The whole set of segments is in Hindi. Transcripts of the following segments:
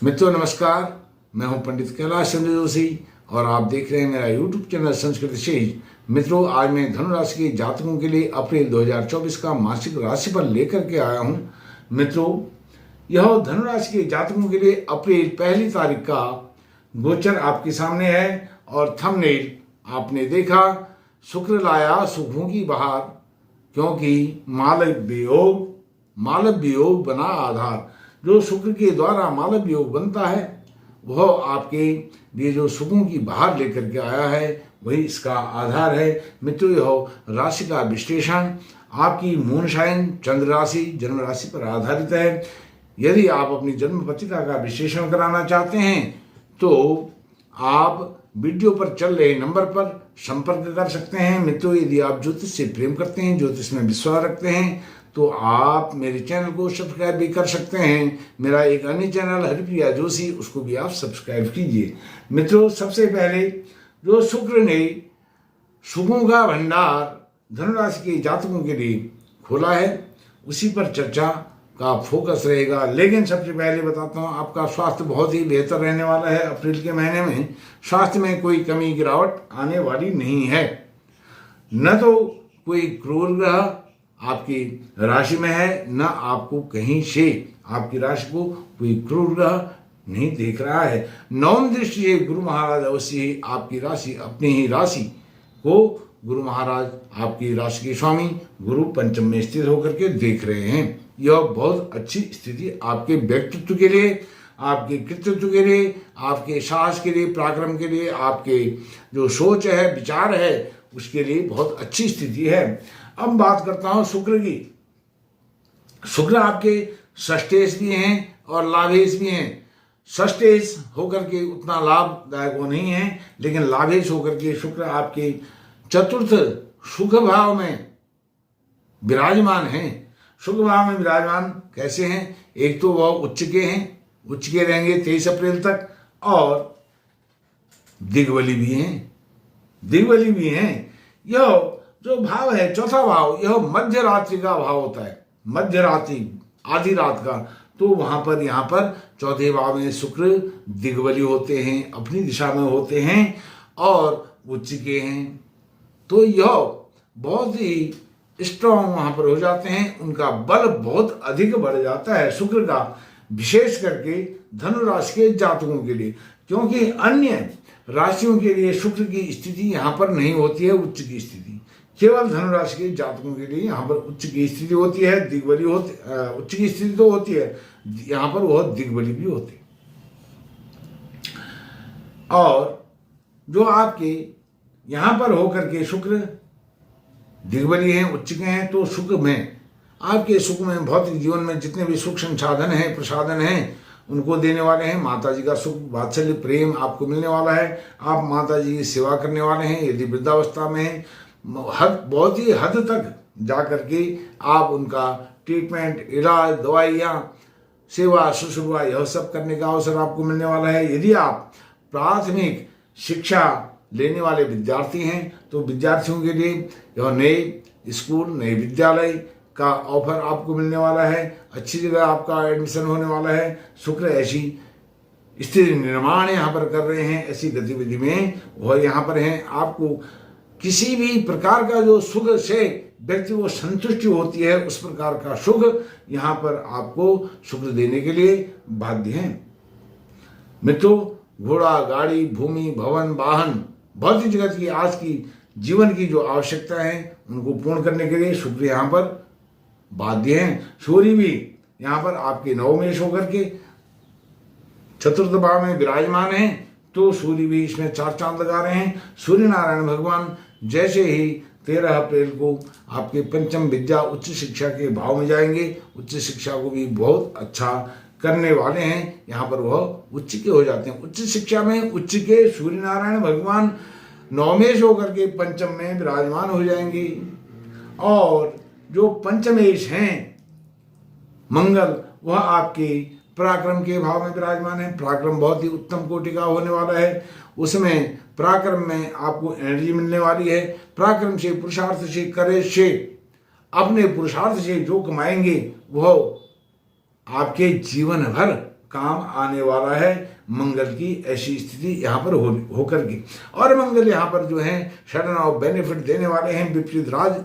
मित्रों नमस्कार, मैं हूं पंडित कैलाश चंद्र जोशी और आप देख रहे हैं मेरा यूट्यूब चैनल संस्कृत शेष। मित्रों, आज मैं धनु राशि के जातकों के लिए अप्रैल 2024 का मासिक राशिफल लेकर के आया हूं। मित्रों, यह धनु राशि के जातकों के लिए अप्रैल 1 तारीख का गोचर आपके सामने है और थंबनेल आपने देखा, शुक्र लाया सुखों की बहार, क्योंकि मालव्य योग बना आधार। जो शुक्र के द्वारा मालव्य योग बनता है वह आपके लिए जो सुखों की बहार लेकर के आया है वही इसका आधार है। मित्रों, यह राशि का विश्लेषण आपकी मून साइन चंद्र राशि जन्म राशि पर आधारित है। यदि आप अपनी जन्म पत्रिका का विश्लेषण कराना चाहते हैं तो आप वीडियो पर चल रहे नंबर पर संपर्क कर सकते हैं। मित्रों, यदि आप ज्योतिष से प्रेम करते हैं, ज्योतिष में विश्वास रखते हैं तो आप मेरे चैनल को सब्सक्राइब भी कर सकते हैं। मेरा एक अन्य चैनल हरिप्रिया जोशी, उसको भी आप सब्सक्राइब कीजिए। मित्रों, सबसे पहले जो शुक्र ने शुभों का भंडार धनुराशि के जातकों के लिए खोला है उसी पर चर्चा का फोकस रहेगा। लेकिन सबसे पहले बताता हूँ, आपका स्वास्थ्य बहुत ही बेहतर रहने वाला है। अप्रैल के महीने में स्वास्थ्य में कोई कमी गिरावट आने वाली नहीं है। न तो कोई क्रूर ग्रह आपकी राशि में है, न आपको कहीं से आपकी राशि को कोई क्रूर ग्रह नहीं देख रहा है। नवम दृष्टि से गुरु महाराज अवश्य ही आपकी राशि, अपनी ही राशि को गुरु महाराज आपकी राशि के स्वामी गुरु पंचम में स्थित होकर के देख रहे हैं। यह बहुत अच्छी स्थिति आपके व्यक्तित्व के लिए, आपके कृतित्व के लिए, आपके साहस के लिए, पराक्रम के लिए, आपके जो सोच है, विचार है, उसके लिए बहुत अच्छी स्थिति है। अब बात करता हूं शुक्र की। शुक्र आपके षष्ठेश भी हैं और लाभेश भी हैं। षष्ठेश होकर के उतना लाभदायक वो नहीं है, लेकिन लाभेश होकर के शुक्र आपके चतुर्थ सुख भाव में विराजमान हैं। सुख भाव में विराजमान कैसे हैं? एक तो वह उच्च के हैं, उच्च के रहेंगे 23 अप्रैल तक, और दिग्बली भी हैं, दिग्बली भी हैं। यह जो भाव है चौथा भाव, यह मध्य रात्रि का भाव होता है, मध्य रात्रि आधी रात का। तो वहां पर यहाँ पर चौथे भाव में शुक्र दिग्बली होते हैं, अपनी दिशा में होते हैं और उच्च के हैं। तो यह बहुत ही स्ट्रॉन्ग वहां पर हो जाते हैं, उनका बल बहुत अधिक बढ़ जाता है शुक्र का, विशेष करके धनु राशि के जातकों के लिए। क्योंकि अन्य राशियों के लिए शुक्र की स्थिति यहाँ पर नहीं होती है उच्च की स्थिति, केवल धनु राशि के जातकों के लिए यहाँ पर उच्च की स्थिति होती है, दिग्बली होती, उच्च की स्थिति तो होती है, यहाँ पर वह दिग्बली भी होती है। और जो आपके यहाँ पर होकर के शुक्र दिग्बली हैं, उच्च के हैं, तो सुख में, आपके सुख में, भौतिक जीवन में जितने भी सुख संसाधन हैं, प्रसादन हैं, उनको देने वाले हैं। माता जी का सुख, वात्सल्य, प्रेम आपको मिलने वाला है। आप माता जी की सेवा करने वाले हैं। यदि वृद्धावस्था में हैं, बहुत ही हद तक जा करके आप उनका ट्रीटमेंट, इलाज, दवाइयाँ, सेवा, शुश्रूषा, यह सब करने का अवसर आपको मिलने वाला है। यदि आप प्राथमिक शिक्षा लेने वाले विद्यार्थी हैं तो विद्यार्थियों के लिए यह नए स्कूल, नए विद्यालय का ऑफर आपको मिलने वाला है। अच्छी जगह आपका एडमिशन होने वाला है। शुक्र ऐसी स्थिति निर्माण यहाँ पर कर रहे हैं, ऐसी गतिविधि में वह यहाँ पर हैं। आपको किसी भी प्रकार का जो सुख से व्यक्ति को संतुष्टि होती है, उस प्रकार का सुख यहाँ पर आपको शुक्र देने के लिए बाध्य हैं। मित्रों, घोड़ा, गाड़ी, भूमि, भवन, वाहन, भौतिक जगत की आज की जीवन की जो आवश्यकता है उनको पूर्ण करने के लिए शुक्र यहाँ पर बाध्य हैं। सूर्य भी यहाँ पर आपके नवमेश होकर के चतुर्थ भाव में विराजमान हैं, तो सूर्य भी इसमें 4 चांद लगा रहे हैं। सूर्य नारायण भगवान जैसे ही 13 अप्रैल को आपके पंचम विद्या उच्च शिक्षा के भाव में जाएंगे, उच्च शिक्षा को भी बहुत अच्छा करने वाले हैं। यहाँ पर वह उच्च के हो जाते हैं। उच्च शिक्षा में उच्च के सूर्य नारायण भगवान नवमेश होकर के पंचम में विराजमान हो जाएंगे। और जो पंचमेश हैं मंगल, वह आपके पराक्रम के भाव में विराजमान है। पराक्रम बहुत ही उत्तम कोटि का होने वाला है। उसमें पराक्रम में आपको एनर्जी मिलने वाली है। पराक्रम से, पुरुषार्थ से, करेज से, अपने पुरुषार्थ से जो कमाएंगे वह आपके जीवन भर काम आने वाला है मंगल की ऐसी स्थिति यहाँ पर होकर के। और मंगल यहाँ पर जो है सडन ऑफ बेनिफिट देने वाले हैं, विपरीत राज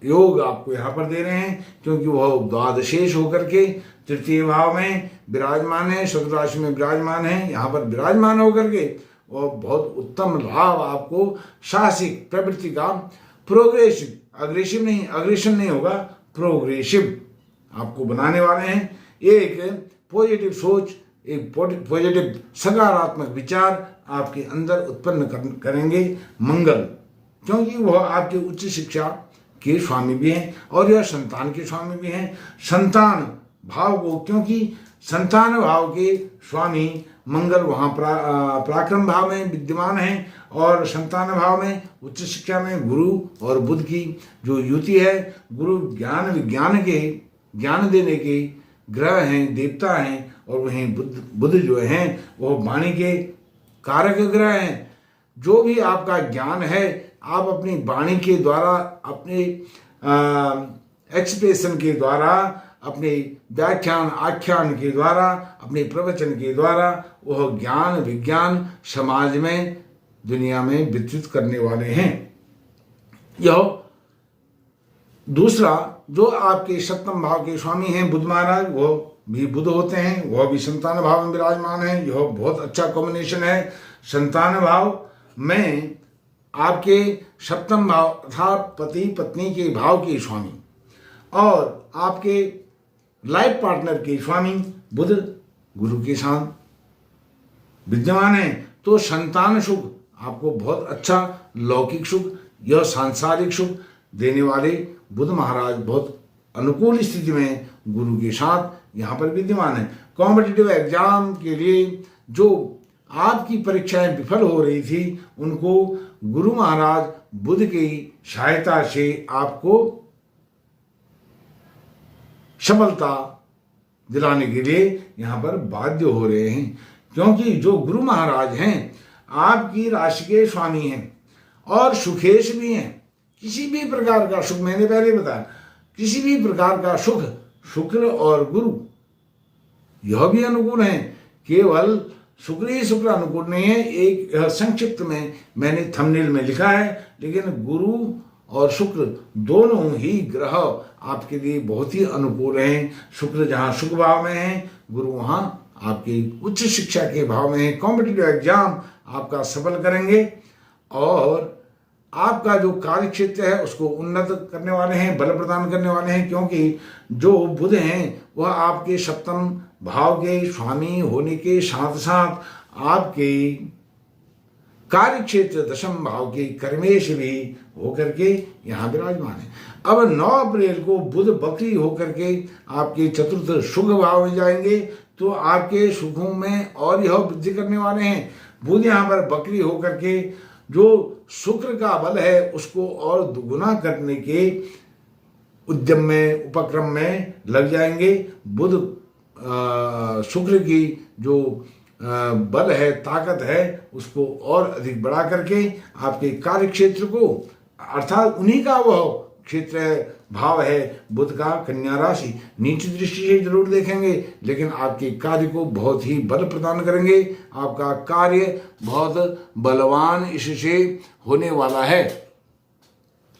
योग आपको यहाँ पर दे रहे हैं, क्योंकि वह द्वादशेष होकर के तृतीय भाव में विराजमान है, शत्रु राशि में विराजमान है। यहाँ पर विराजमान होकर के वह बहुत उत्तम लाभ आपको साहसिक प्रवृत्ति का प्रोग्रेसिव, अग्रेशन नहीं होगा, प्रोग्रेसिव आपको बनाने वाले हैं। एक पॉजिटिव सोच, एक पॉजिटिव सकारात्मक विचार आपके अंदर उत्पन्न करेंगे मंगल, क्योंकि वह आपके उच्च शिक्षा के स्वामी भी हैं और यह संतान के स्वामी भी हैं। संतान भाव को, क्योंकि संतान भाव के स्वामी मंगल वहाँ पराक्रम भाव में विद्यमान है और संतान भाव में उच्च शिक्षा में गुरु और बुध की जो युति है, गुरु ज्ञान देने के ग्रह हैं, देवता हैं, और वहीं बुध जो हैं वो वाणी के कारक ग्रह हैं। जो भी आपका ज्ञान है आप अपनी वाणी के द्वारा, अपने एक्सप्रेशन के द्वारा, अपने व्याख्यान आख्यान के द्वारा, अपने प्रवचन के द्वारा वह ज्ञान विज्ञान समाज में, दुनिया में वितरित करने वाले हैं। यह दूसरा जो आपके सप्तम भाव के स्वामी हैं बुध महाराज, वह भी बुध होते हैं, वह भी संतान भाव में विराजमान है। यह बहुत अच्छा कॉम्बिनेशन है। संतान भाव में आपके सप्तम भाव अर्थात पति पत्नी के भाव के स्वामी और आपके लाइफ पार्टनर के स्वामी बुध गुरु के साथ विद्यमान है। तो संतान सुख आपको बहुत अच्छा लौकिक सुख, यह सांसारिक सुख देने वाले बुध महाराज बहुत अनुकूल स्थिति में गुरु के साथ यहाँ पर विद्यमान है। कॉम्पिटिटिव एग्जाम के लिए जो आपकी परीक्षाएं विफल हो रही थी, उनको गुरु महाराज बुध की सहायता से आपको सफलता दिलाने के लिए यहाँ पर बाध्य हो रहे हैं, क्योंकि जो गुरु महाराज हैं आपकी राशि के स्वामी हैं और सुखेश भी हैं। किसी भी प्रकार का सुख, मैंने पहले बताया, किसी भी प्रकार का सुख शुक्र और गुरु यह भी अनुकूल है। केवल शुक्र ही शुक्र अनुकूल नहीं है, एक संक्षिप्त में मैंने थंबनेल में लिखा है, लेकिन गुरु और शुक्र दोनों ही ग्रह आपके लिए बहुत ही अनुकूल हैं। शुक्र जहाँ सुख भाव में है, गुरु वहाँ आपकी उच्च शिक्षा के भाव में है। कॉम्पिटिटिव एग्जाम आपका सफल करेंगे और आपका जो कार्य क्षेत्र है उसको उन्नत करने वाले हैं, बल प्रदान करने वाले हैं, क्योंकि जो बुध हैं वह आपके सप्तम भाव के स्वामी होने के साथ साथ आपके कार्य क्षेत्र दशम भाव के कर्मेश भी होकर के यहाँ विराजमान है। अब 9 अप्रैल को बुध बकरी होकर के आपके चतुर्थ शुभ भाव में जाएंगे, तो आपके सुखों में और यह वृद्धि करने वाले हैं। बुध यहाँ पर बकरी होकर के जो शुक्र का बल है उसको और दुगुना करने के उद्यम में, उपक्रम में लग जाएंगे। बुध शुक्र की जो बल है, ताकत है, उसको और अधिक बढ़ा करके आपके कार्य क्षेत्र को, अर्थात उन्हीं का वह क्षेत्र है, भाव है बुध का कन्या राशि, नीच दृष्टि से जरूर देखेंगे, लेकिन आपके कार्य को बहुत ही बल प्रदान करेंगे। आपका कार्य बहुत बलवान इससे होने वाला है।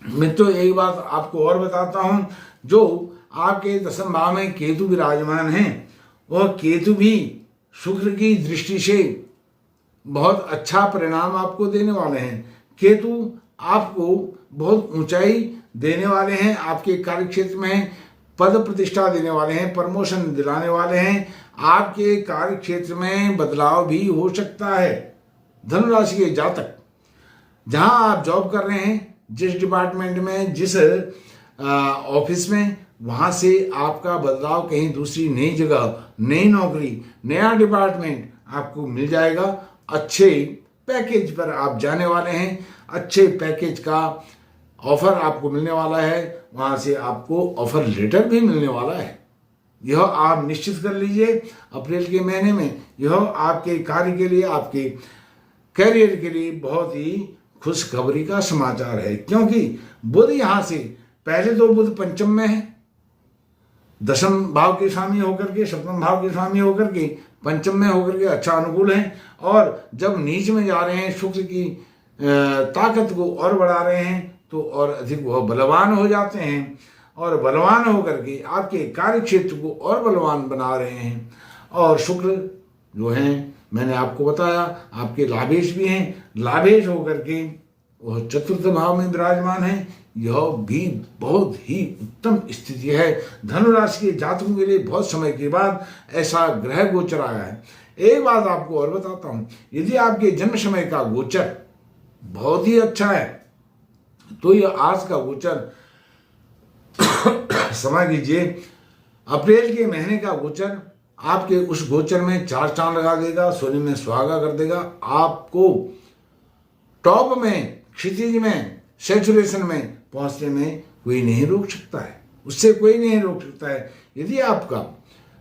मित्रों, एक बात आपको और बताता हूं, जो आपके दशम भाव में केतु विराजमान हैं, वह केतु भी शुक्र की दृष्टि से बहुत अच्छा परिणाम आपको देने वाले हैं। केतु आपको बहुत ऊंचाई देने वाले हैं, आपके कार्य क्षेत्र में पद प्रतिष्ठा देने वाले हैं, प्रमोशन दिलाने वाले हैं। आपके कार्य क्षेत्र में बदलाव भी हो सकता है। धनु राशि के जातक, जहां आप जॉब कर रहे हैं, जिस डिपार्टमेंट में, जिस ऑफिस में, वहां से आपका बदलाव कहीं दूसरी नई जगह, नई नौकरी, नया डिपार्टमेंट आपको मिल जाएगा। अच्छे पैकेज पर आप जाने वाले हैं, अच्छे पैकेज का ऑफर आपको मिलने वाला है, वहां से आपको ऑफर लेटर भी मिलने वाला है। यह आप निश्चित कर लीजिए अप्रैल के महीने में। यह आपके कार्य के लिए, आपके कैरियर के लिए बहुत ही खुशखबरी का समाचार है, क्योंकि बुध यहां से, पहले तो बुध पंचम में है, दशम भाव के स्वामी होकर के, सप्तम भाव के स्वामी होकर के पंचम में होकर के अच्छा अनुकूल है, और जब नीच में जा रहे हैं शुक्र की ताकत को और बढ़ा रहे हैं तो और अधिक वह बलवान हो जाते हैं, और बलवान होकर के आपके कार्य क्षेत्र को और बलवान बना रहे हैं। और शुक्र जो हैं मैंने आपको बताया आपके लाभेश भी हैं, लाभेश होकर के वह चतुर्थ भाव में विराजमान है। यह भी बहुत ही उत्तम स्थिति है। धनु राशि के जातकों के लिए बहुत समय के बाद ऐसा ग्रह गोचर आया है। एक बात आपको और बताता हूं, यदि आपके जन्म समय का गोचर बहुत ही अच्छा है तो यह आज का गोचर समझ लीजिए अप्रैल के महीने का गोचर आपके उस गोचर में 4 चांद लगा देगा, सोने में सुहागा कर देगा। आपको टॉप में, क्षितिज में, सैचुरेशन में पहुंचने में कोई नहीं रोक सकता है, उससे कोई नहीं रोक सकता है। यदि आपका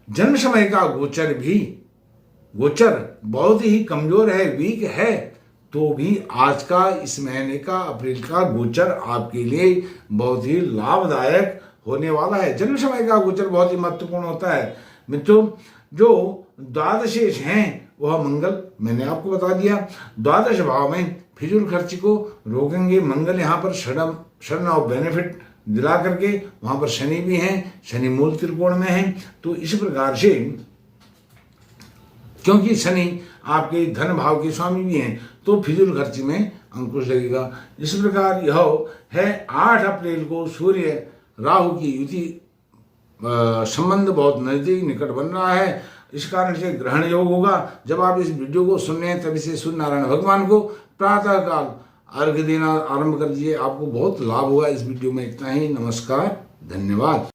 जन्म समय का गोचर बहुत ही कमजोर है, वीक है, तो भी आज का इस महीने का अप्रैल का गोचर आपके लिए बहुत ही लाभदायक होने वाला है। जन्म समय का गोचर बहुत ही महत्वपूर्ण होता है मित्रों। जो द्वादशेश हैं वह मंगल, मैंने आपको बता दिया, द्वादश भाव में फिजूल खर्च को रोकेंगे। मंगल यहाँ पर शरण और बेनिफिट दिला करके, वहां पर शनि भी हैं, शनि मूल त्रिकोण में है। तो इस प्रकार से क्योंकि शनि आपके धन भाव के स्वामी भी हैं तो फिजूल खर्च में अंकुश लगेगा। इस प्रकार यह है 8 अप्रैल को सूर्य राहु की युति संबंध बहुत नजदीक निकट बन रहा है। इस कारण से ग्रहण योग होगा। जब आप इस वीडियो को सुन रहे हैं तभी से सूर्य नारायण भगवान को प्रातः काल अर्घ्य देना आरंभ कर दीजिए, आपको बहुत लाभ होगा। इस वीडियो में इतना ही। नमस्कार, धन्यवाद।